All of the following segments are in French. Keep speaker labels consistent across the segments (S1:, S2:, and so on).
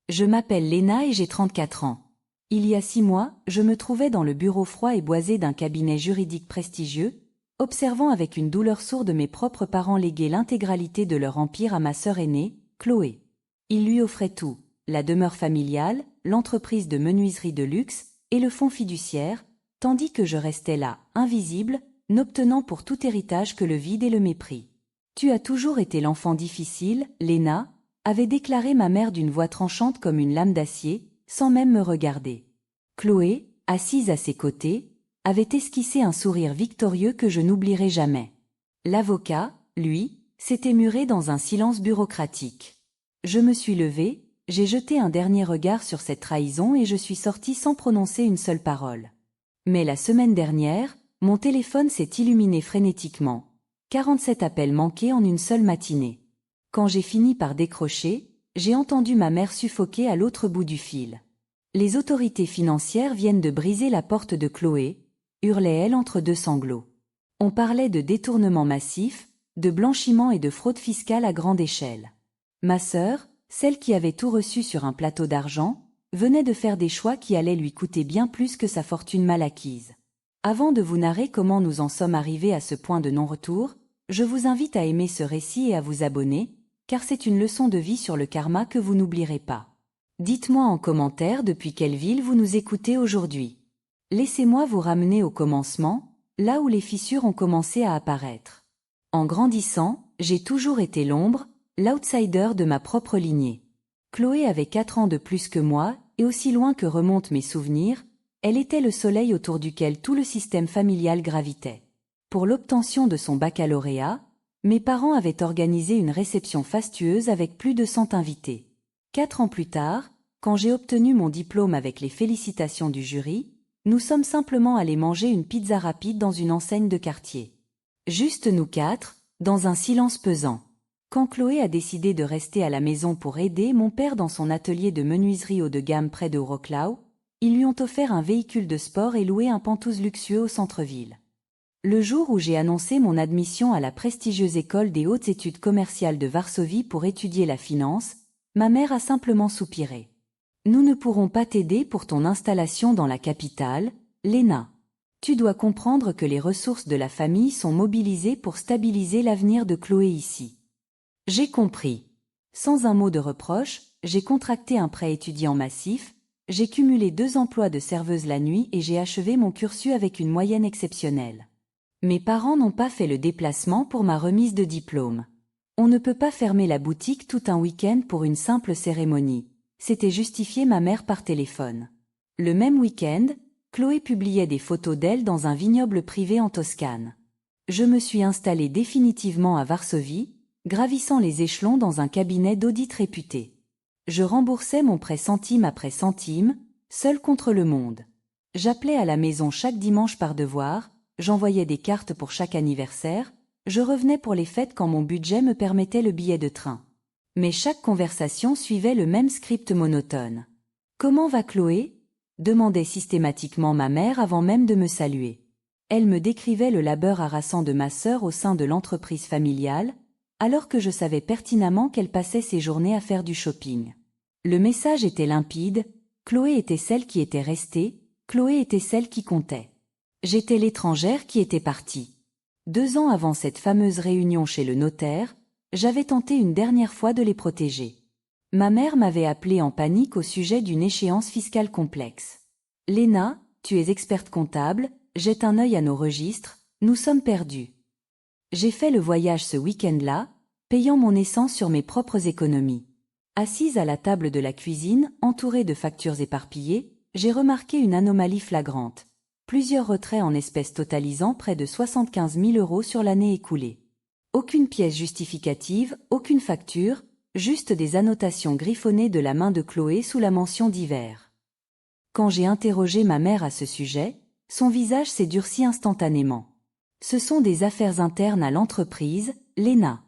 S1: Je m'appelle Léna et j'ai 34 ans. Il y a 6 mois, je me trouvais dans le bureau froid et boisé d'un cabinet juridique prestigieux, observant avec une douleur sourde mes propres parents léguer l'intégralité de leur empire à ma sœur aînée, Chloé. Ils lui offraient tout, la demeure familiale, l'entreprise de menuiserie de luxe et le fonds fiduciaire, tandis que je restais là, invisible, n'obtenant pour tout héritage que le vide et le mépris. « Tu as toujours été l'enfant difficile, Léna », avait déclaré ma mère d'une voix tranchante comme une lame d'acier, sans même me regarder. Chloé, assise à ses côtés, avait esquissé un sourire victorieux que je n'oublierai jamais. L'avocat, lui, s'était muré dans un silence bureaucratique. Je me suis levée, j'ai jeté un dernier regard sur cette trahison et je suis sortie sans prononcer une seule parole. Mais la semaine dernière, mon téléphone s'est illuminé frénétiquement. 47 appels manqués en une seule matinée. Quand j'ai fini par décrocher, j'ai entendu ma mère suffoquer à l'autre bout du fil. « Les autorités financières viennent de briser la porte de Chloé », hurlait-elle entre deux sanglots. On parlait de détournement massif, de blanchiment et de fraude fiscale à grande échelle. Ma sœur, celle qui avait tout reçu sur un plateau d'argent, venait de faire des choix qui allaient lui coûter bien plus que sa fortune mal acquise. Avant de vous narrer comment nous en sommes arrivés à ce point de non-retour, je vous invite à aimer ce récit et à vous abonner, car c'est une leçon de vie sur le karma que vous n'oublierez pas. Dites-moi en commentaire depuis quelle ville vous nous écoutez aujourd'hui. Laissez-moi vous ramener au commencement, là où les fissures ont commencé à apparaître. En grandissant, j'ai toujours été l'ombre, l'outsider de ma propre lignée. Chloé avait 4 ans de plus que moi, et aussi loin que remontent mes souvenirs, elle était le soleil autour duquel tout le système familial gravitait. Pour l'obtention de son baccalauréat, mes parents avaient organisé une réception fastueuse avec plus de 100 invités. 4 ans plus tard, quand j'ai obtenu mon diplôme avec les félicitations du jury, nous sommes simplement allés manger une pizza rapide dans une enseigne de quartier. Juste nous 4, dans un silence pesant. Quand Chloé a décidé de rester à la maison pour aider mon père dans son atelier de menuiserie haut de gamme près de Wrocław, ils lui ont offert un véhicule de sport et loué un pantouse luxueux au centre-ville. Le jour où j'ai annoncé mon admission à la prestigieuse école des hautes études commerciales de Varsovie pour étudier la finance, ma mère a simplement soupiré. « Nous ne pourrons pas t'aider pour ton installation dans la capitale, Léna. Tu dois comprendre que les ressources de la famille sont mobilisées pour stabiliser l'avenir de Chloé ici. » J'ai compris. Sans un mot de reproche, j'ai contracté un prêt étudiant massif, j'ai cumulé 2 emplois de serveuse la nuit et j'ai achevé mon cursus avec une moyenne exceptionnelle. Mes parents n'ont pas fait le déplacement pour ma remise de diplôme. On ne peut pas fermer la boutique tout un week-end pour une simple cérémonie, s'était justifié ma mère par téléphone. Le même week-end, Chloé publiait des photos d'elle dans un vignoble privé en Toscane. Je me suis installée définitivement à Varsovie, gravissant les échelons dans un cabinet d'audit réputé. Je remboursais mon prêt centime après centime, seule contre le monde. J'appelais à la maison chaque dimanche par devoir, j'envoyais des cartes pour chaque anniversaire, je revenais pour les fêtes quand mon budget me permettait le billet de train. Mais chaque conversation suivait le même script monotone. « Comment va Chloé ?» demandait systématiquement ma mère avant même de me saluer. Elle me décrivait le labeur harassant de ma sœur au sein de l'entreprise familiale, alors que je savais pertinemment qu'elle passait ses journées à faire du shopping. Le message était limpide, Chloé était celle qui était restée, Chloé était celle qui comptait. J'étais l'étrangère qui était partie. 2 ans avant cette fameuse réunion chez le notaire, j'avais tenté une dernière fois de les protéger. Ma mère m'avait appelé en panique au sujet d'une échéance fiscale complexe. « Léna, tu es experte comptable, jette un œil à nos registres, nous sommes perdus. » J'ai fait le voyage ce week-end-là, payant mon essence sur mes propres économies. Assise à la table de la cuisine, entourée de factures éparpillées, j'ai remarqué une anomalie flagrante. Plusieurs retraits en espèces totalisant près de 75 000 € sur l'année écoulée. Aucune pièce justificative, aucune facture, juste des annotations griffonnées de la main de Chloé sous la mention divers. Quand j'ai interrogé ma mère à ce sujet, son visage s'est durci instantanément. « Ce sont des affaires internes à l'entreprise, Léna.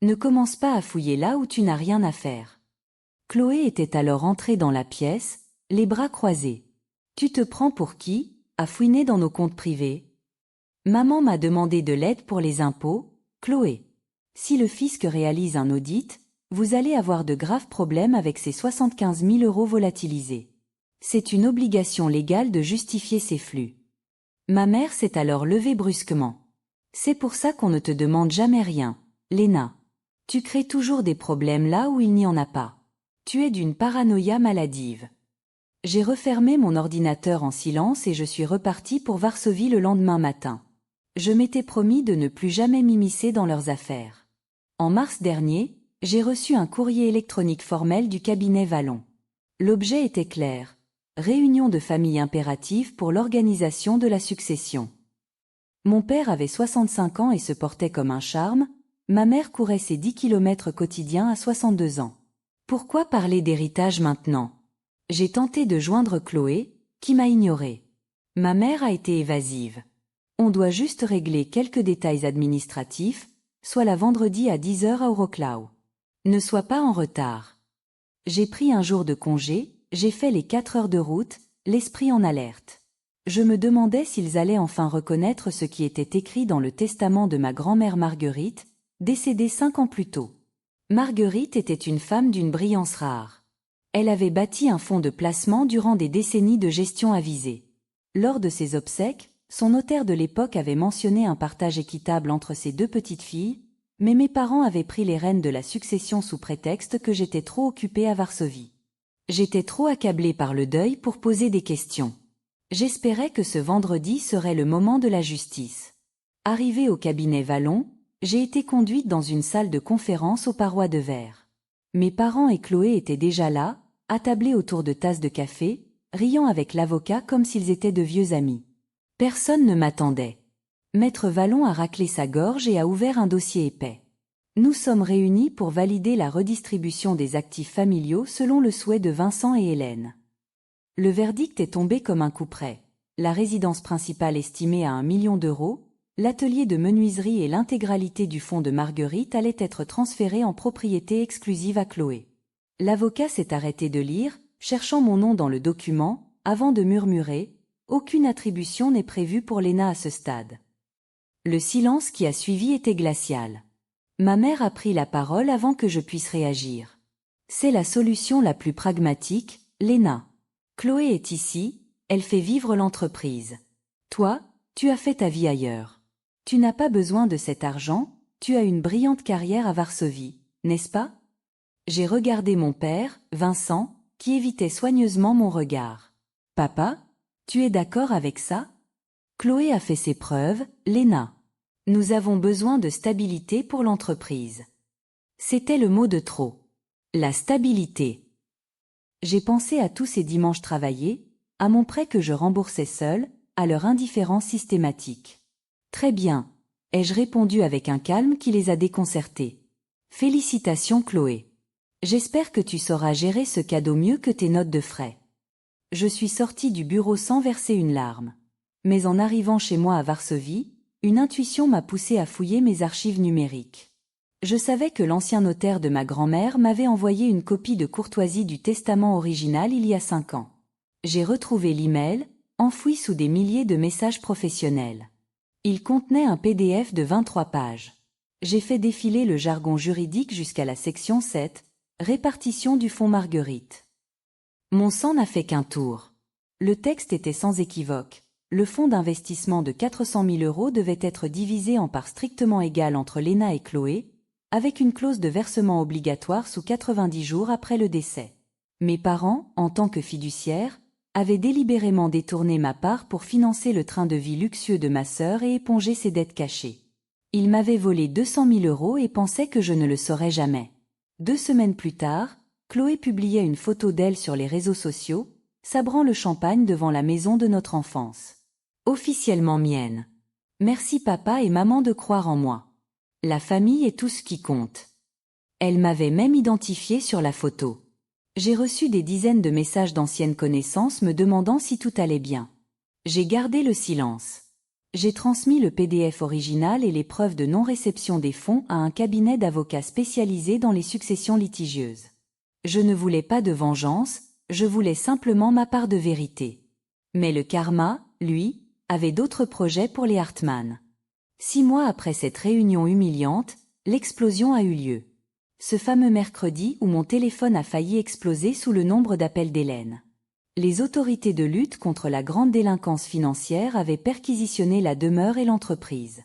S1: Ne commence pas à fouiller là où tu n'as rien à faire. » Chloé était alors entrée dans la pièce, les bras croisés. « Tu te prends pour qui ? À fouiner dans nos comptes privés. Maman m'a demandé de l'aide pour les impôts, Chloé. Si le fisc réalise un audit, Vous allez avoir de graves problèmes avec ces 75 000 € volatilisés. C'est une obligation légale de justifier ces flux. Ma mère s'est alors levée brusquement. C'est pour ça qu'on ne te demande jamais rien, Léna. Tu crées toujours des problèmes là où il n'y en a pas. Tu es d'une paranoïa maladive. J'ai refermé mon ordinateur en silence et je suis repartie pour Varsovie le lendemain matin. Je m'étais promis de ne plus jamais m'immiscer dans leurs affaires. En mars dernier, j'ai reçu un courrier électronique formel du cabinet Vallon. L'objet était clair. Réunion de famille impérative pour l'organisation de la succession. Mon père avait 65 ans et se portait comme un charme, ma mère courait ses 10 kilomètres quotidiens à 62 ans. Pourquoi parler d'héritage maintenant? J'ai tenté de joindre Chloé, qui m'a ignorée. Ma mère a été évasive. On doit juste régler quelques détails administratifs, soit la vendredi à 10 h à Wrocław. Ne sois pas en retard. J'ai pris un jour de congé, j'ai fait les 4 heures de route, l'esprit en alerte. Je me demandais s'ils allaient enfin reconnaître ce qui était écrit dans le testament de ma grand-mère Marguerite, décédée 5 ans plus tôt. Marguerite était une femme d'une brillance rare. Elle avait bâti un fonds de placement durant des décennies de gestion avisée. Lors de ses obsèques, son notaire de l'époque avait mentionné un partage équitable entre ses 2 petites filles, mais mes parents avaient pris les rênes de la succession sous prétexte que j'étais trop occupée à Varsovie. J'étais trop accablée par le deuil pour poser des questions. J'espérais que ce vendredi serait le moment de la justice. Arrivée au cabinet Vallon, j'ai été conduite dans une salle de conférence aux parois de verre. Mes parents et Chloé étaient déjà là, attablés autour de tasses de café, riant avec l'avocat comme s'ils étaient de vieux amis. Personne ne m'attendait. Maître Vallon a raclé sa gorge et a ouvert un dossier épais. Nous sommes réunis pour valider la redistribution des actifs familiaux selon le souhait de Vincent et Hélène. Le verdict est tombé comme un coup près. La résidence principale estimée à 1 million d'euros, l'atelier de menuiserie et l'intégralité du fonds de Marguerite allaient être transférés en propriété exclusive à Chloé. L'avocat s'est arrêté de lire, cherchant mon nom dans le document, avant de murmurer « Aucune attribution n'est prévue pour Léna à ce stade ». Le silence qui a suivi était glacial. Ma mère a pris la parole avant que je puisse réagir. C'est la solution la plus pragmatique, Léna. Chloé est ici, elle fait vivre l'entreprise. Toi, tu as fait ta vie ailleurs. Tu n'as pas besoin de cet argent, tu as une brillante carrière à Varsovie, n'est-ce pas? J'ai regardé mon père, Vincent, qui évitait soigneusement mon regard. Papa, tu es d'accord avec ça? Chloé a fait ses preuves, Léna. Nous avons besoin de stabilité pour l'entreprise. C'était le mot de trop. La stabilité. J'ai pensé à tous ces dimanches travaillés, à mon prêt que je remboursais seul, à leur indifférence systématique. Très bien, ai-je répondu avec un calme qui les a déconcertés. Félicitations Chloé. J'espère que tu sauras gérer ce cadeau mieux que tes notes de frais. Je suis sortie du bureau sans verser une larme. Mais en arrivant chez moi à Varsovie, une intuition m'a poussée à fouiller mes archives numériques. Je savais que l'ancien notaire de ma grand-mère m'avait envoyé une copie de courtoisie du testament original il y a 5 ans. J'ai retrouvé l'email, enfoui sous des milliers de messages professionnels. Il contenait un PDF de 23 pages. J'ai fait défiler le jargon juridique jusqu'à la section 7, répartition du fonds Marguerite. Mon sang n'a fait qu'un tour. Le texte était sans équivoque. Le fonds d'investissement de 400 000 € devait être divisé en parts strictement égales entre Léna et Chloé, avec une clause de versement obligatoire sous 90 jours après le décès. Mes parents, en tant que fiduciaires, avaient délibérément détourné ma part pour financer le train de vie luxueux de ma sœur et éponger ses dettes cachées. Ils m'avaient volé 200 000 € et pensaient que je ne le saurais jamais. 2 semaines plus tard, Chloé publiait une photo d'elle sur les réseaux sociaux, sabrant le champagne devant la maison de notre enfance. Officiellement mienne. Merci papa et maman de croire en moi. La famille est tout ce qui compte. Elle m'avait même identifiée sur la photo. J'ai reçu des dizaines de messages d'anciennes connaissances me demandant si tout allait bien. J'ai gardé le silence. J'ai transmis le PDF original et les preuves de non-réception des fonds à un cabinet d'avocats spécialisé dans les successions litigieuses. Je ne voulais pas de vengeance, je voulais simplement ma part de vérité. Mais le karma, lui, avait d'autres projets pour les Hartmann. 6 mois après cette réunion humiliante, l'explosion a eu lieu. Ce fameux mercredi où mon téléphone a failli exploser sous le nombre d'appels d'Hélène. Les autorités de lutte contre la grande délinquance financière avaient perquisitionné la demeure et l'entreprise.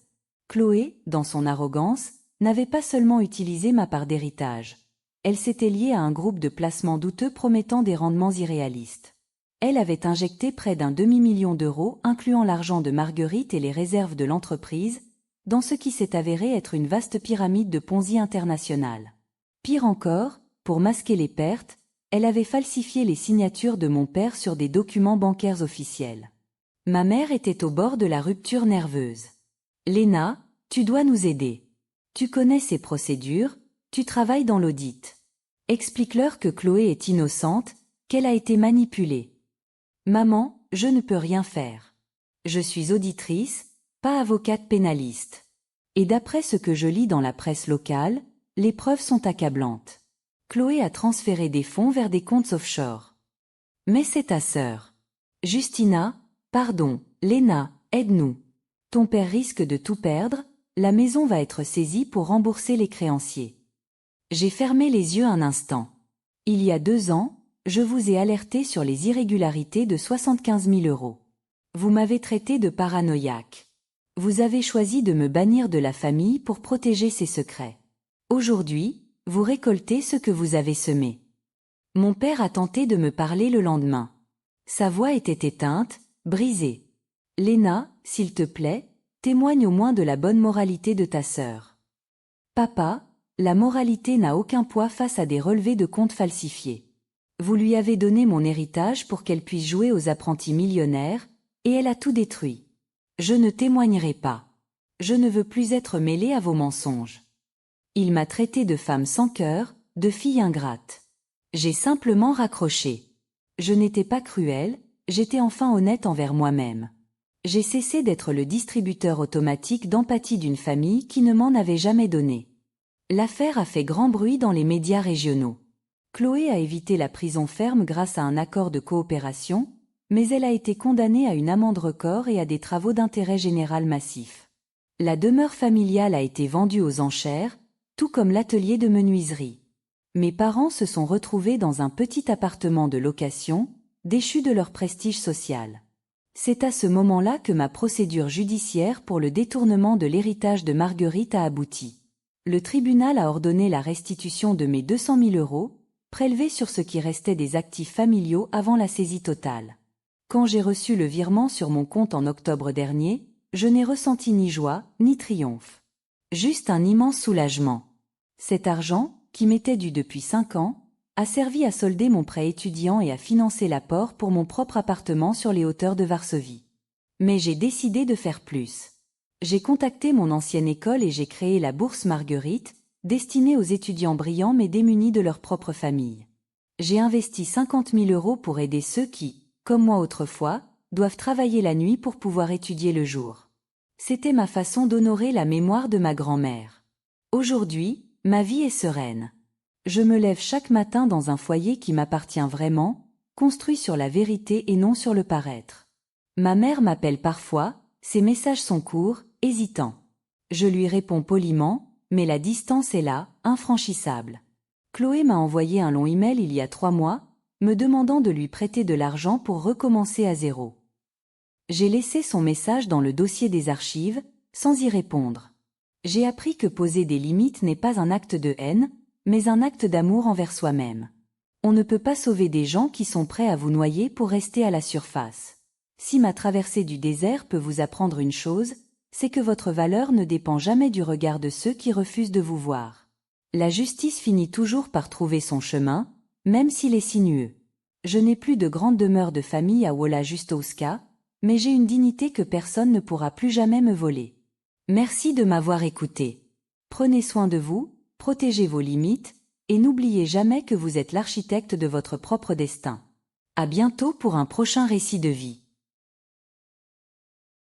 S1: Chloé, dans son arrogance, n'avait pas seulement utilisé ma part d'héritage. Elle s'était liée à un groupe de placements douteux promettant des rendements irréalistes. Elle avait injecté près d'un demi-million d'euros, incluant l'argent de Marguerite et les réserves de l'entreprise, dans ce qui s'est avéré être une vaste pyramide de Ponzi internationale. Pire encore, pour masquer les pertes, elle avait falsifié les signatures de mon père sur des documents bancaires officiels. Ma mère était au bord de la rupture nerveuse. « Léna, tu dois nous aider. Tu connais ces procédures, tu travailles dans l'audit. Explique-leur que Chloé est innocente, qu'elle a été manipulée. » « Maman, je ne peux rien faire. Je suis auditrice, pas avocate pénaliste. Et d'après ce que je lis dans la presse locale, les preuves sont accablantes. Chloé a transféré des fonds vers des comptes offshore. Mais c'est ta sœur. Justina, pardon, Léna, aide-nous. Ton père risque de tout perdre, la maison va être saisie pour rembourser les créanciers. J'ai fermé les yeux un instant. Il y a 2 ans, je vous ai alerté sur les irrégularités de 75 000 euros. Vous m'avez traité de paranoïaque. Vous avez choisi de me bannir de la famille pour protéger ses secrets. Aujourd'hui, vous récoltez ce que vous avez semé. Mon père a tenté de me parler le lendemain. Sa voix était éteinte, brisée. Léna, s'il te plaît, témoigne au moins de la bonne moralité de ta sœur. Papa, la moralité n'a aucun poids face à des relevés de comptes falsifiés. Vous lui avez donné mon héritage pour qu'elle puisse jouer aux apprentis millionnaires, et elle a tout détruit. Je ne témoignerai pas. Je ne veux plus être mêlée à vos mensonges. Il m'a traité de femme sans cœur, de fille ingrate. J'ai simplement raccroché. Je n'étais pas cruelle, j'étais enfin honnête envers moi-même. J'ai cessé d'être le distributeur automatique d'empathie d'une famille qui ne m'en avait jamais donné. L'affaire a fait grand bruit dans les médias régionaux. Chloé a évité la prison ferme grâce à un accord de coopération, mais elle a été condamnée à une amende record et à des travaux d'intérêt général massifs. La demeure familiale a été vendue aux enchères, tout comme l'atelier de menuiserie. Mes parents se sont retrouvés dans un petit appartement de location, déchus de leur prestige social. C'est à ce moment-là que ma procédure judiciaire pour le détournement de l'héritage de Marguerite a abouti. Le tribunal a ordonné la restitution de mes 200 000 euros, prélevés sur ce qui restait des actifs familiaux avant la saisie totale. Quand j'ai reçu le virement sur mon compte en octobre dernier, je n'ai ressenti ni joie, ni triomphe. Juste un immense soulagement. Cet argent, qui m'était dû depuis 5 ans, a servi à solder mon prêt étudiant et à financer l'apport pour mon propre appartement sur les hauteurs de Varsovie. Mais j'ai décidé de faire plus. J'ai contacté mon ancienne école et j'ai créé la Bourse Marguerite, destinée aux étudiants brillants mais démunis de leur propre famille. J'ai investi 50 000 euros pour aider ceux qui, comme moi autrefois, doivent travailler la nuit pour pouvoir étudier le jour. C'était ma façon d'honorer la mémoire de ma grand-mère. Aujourd'hui, ma vie est sereine. Je me lève chaque matin dans un foyer qui m'appartient vraiment, construit sur la vérité et non sur le paraître. Ma mère m'appelle parfois, ses messages sont courts, hésitants. Je lui réponds poliment, mais la distance est là, infranchissable. Chloé m'a envoyé un long email il y a 3 mois, me demandant de lui prêter de l'argent pour recommencer à zéro. J'ai laissé son message dans le dossier des archives, sans y répondre. J'ai appris que poser des limites n'est pas un acte de haine, mais un acte d'amour envers soi-même. On ne peut pas sauver des gens qui sont prêts à vous noyer pour rester à la surface. Si ma traversée du désert peut vous apprendre une chose, c'est que votre valeur ne dépend jamais du regard de ceux qui refusent de vous voir. La justice finit toujours par trouver son chemin, même s'il est sinueux. Je n'ai plus de grande demeure de famille à Wola Justowska, mais j'ai une dignité que personne ne pourra plus jamais me voler. Merci de m'avoir écouté. Prenez soin de vous, protégez vos limites, et n'oubliez jamais que vous êtes l'architecte de votre propre destin. À bientôt pour un prochain récit de vie.